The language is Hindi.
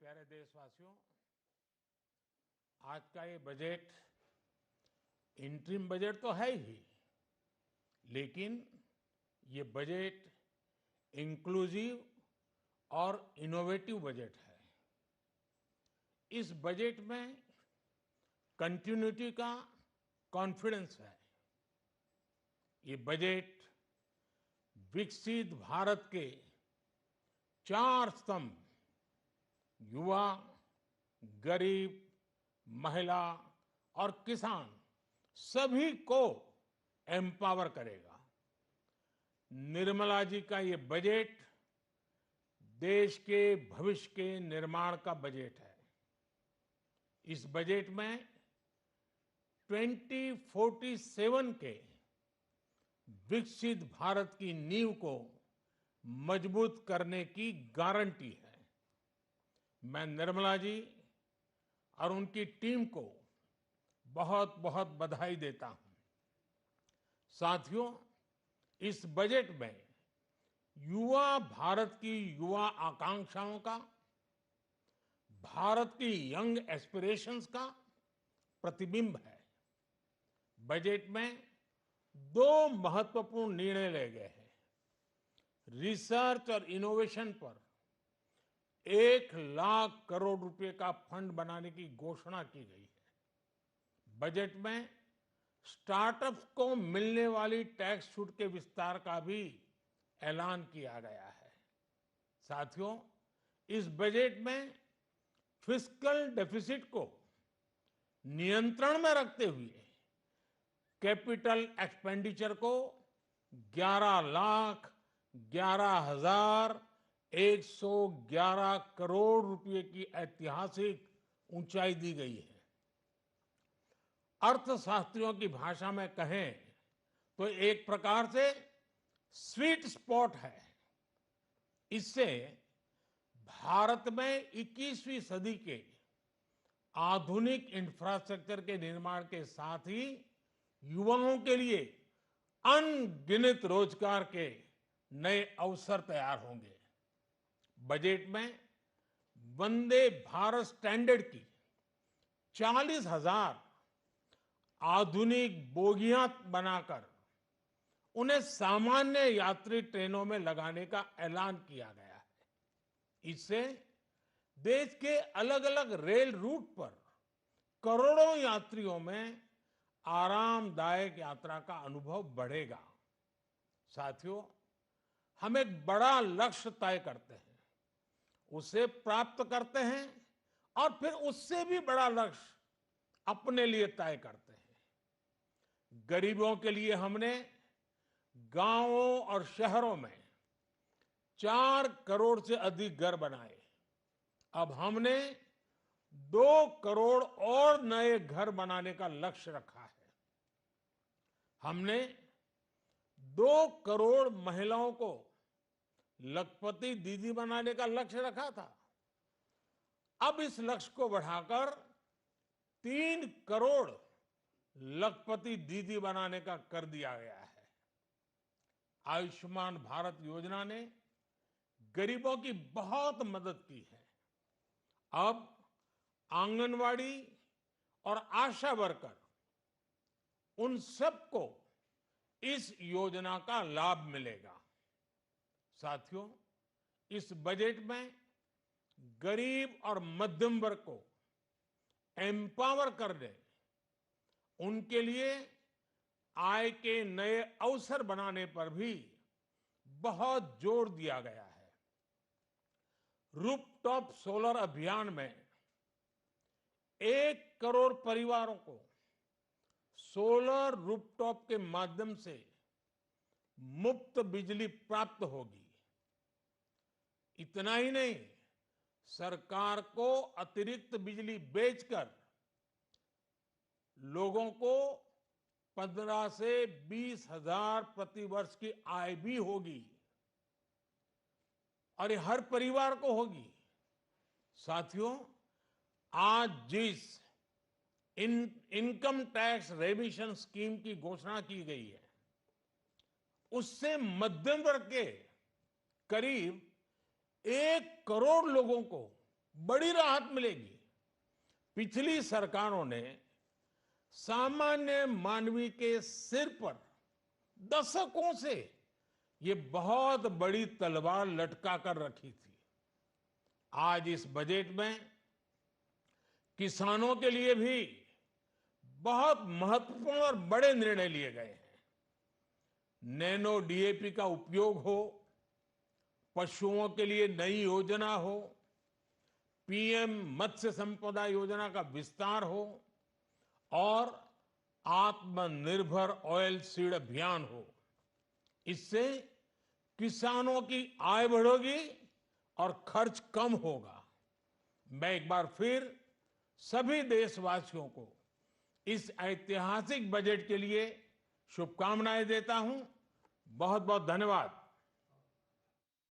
प्यारे देशवासियों, आज का ये बजट इंटरिम बजट तो है ही, लेकिन ये बजट इंक्लूसिव और इनोवेटिव बजट है। इस बजट में कंटिन्यूटी का कॉन्फिडेंस है। ये बजट विकसित भारत के 4 स्तंभ युवा, गरीब, महिला और किसान सभी को एम्पावर करेगा। निर्मला जी का ये बजट देश के भविष्य के निर्माण का बजट है। इस बजट में 2047 के विकसित भारत की नींव को मजबूत करने की गारंटी है। मैं निर्मला जी और उनकी टीम को बहुत बहुत बधाई देता हूं। साथियों, इस बजट में युवा भारत की युवा आकांक्षाओं का, भारत की यंग एस्पिरेशंस का प्रतिबिंब है। बजट में 2 महत्वपूर्ण निर्णय लिए गए हैं। रिसर्च और इनोवेशन पर 1 लाख करोड़ रुपए का फंड बनाने की घोषणा की गई है। बजट में स्टार्टअप्स को मिलने वाली टैक्स छूट के विस्तार का भी ऐलान किया गया है। साथियों, इस बजट में फिस्कल डेफिसिट को नियंत्रण में रखते हुए कैपिटल एक्सपेंडिचर को 11,11,111 करोड़ रुपए की ऐतिहासिक ऊंचाई दी गई है। अर्थशास्त्रियों की भाषा में कहें तो एक प्रकार से स्वीट स्पॉट है। इससे भारत में 21वीं सदी के आधुनिक इंफ्रास्ट्रक्चर के निर्माण के साथ ही युवाओं के लिए अनगिनत रोजगार के नए अवसर तैयार होंगे। बजट में वंदे भारत स्टैंडर्ड की 40,000 आधुनिक बोगियां बनाकर उन्हें सामान्य यात्री ट्रेनों में लगाने का ऐलान किया गया है। इससे देश के अलग अलग रेल रूट पर करोड़ों यात्रियों में आरामदायक यात्रा का अनुभव बढ़ेगा। साथियों, हम एक बड़ा लक्ष्य तय करते हैं, उसे प्राप्त करते हैं और फिर उससे भी बड़ा लक्ष्य अपने लिए तय करते हैं। गरीबों के लिए हमने गांवों और शहरों में 4 करोड़ से अधिक घर बनाए। अब हमने 2 करोड़ और नए घर बनाने का लक्ष्य रखा है। हमने 2 करोड़ महिलाओं को लखपति दीदी बनाने का लक्ष्य रखा था। अब इस लक्ष्य को बढ़ाकर 3 करोड़ लखपति दीदी बनाने का कर दिया गया है। आयुष्मान भारत योजना ने गरीबों की बहुत मदद की है। अब आंगनवाड़ी और आशा वर्कर, उन सबको इस योजना का लाभ मिलेगा। साथियों, इस बजट में गरीब और मध्यम वर्ग को एम्पावर करने, उनके लिए आय के नए अवसर बनाने पर भी बहुत जोर दिया गया है। रूफटॉप सोलर अभियान में 1 करोड़ परिवारों को सोलर रूफटॉप के माध्यम से मुफ्त बिजली प्राप्त होगी। इतना ही नहीं, सरकार को अतिरिक्त बिजली बेचकर लोगों को 15 से 20 हजार प्रति वर्ष की आय भी होगी और ये हर परिवार को होगी। साथियों, आज जिस इनकम टैक्स रेमिशन स्कीम की घोषणा की गई है, उससे मध्यम वर्ग के करीब 1 करोड़ लोगों को बड़ी राहत मिलेगी। पिछली सरकारों ने सामान्य मानवी के सिर पर दशकों से ये बहुत बड़ी तलवार लटका कर रखी थी। आज इस बजट में किसानों के लिए भी बहुत महत्वपूर्ण और बड़े निर्णय लिए गए हैं। नैनो डीएपी का उपयोग हो, पशुओं के लिए नई योजना हो, पीएम मत्स्य संपदा योजना का विस्तार हो और आत्मनिर्भर ऑयल सीड अभियान हो। इससे किसानों की आय बढ़ेगी और खर्च कम होगा। मैं एक बार फिर सभी देशवासियों को इस ऐतिहासिक बजट के लिए शुभकामनाएं देता हूं। बहुत बहुत धन्यवाद।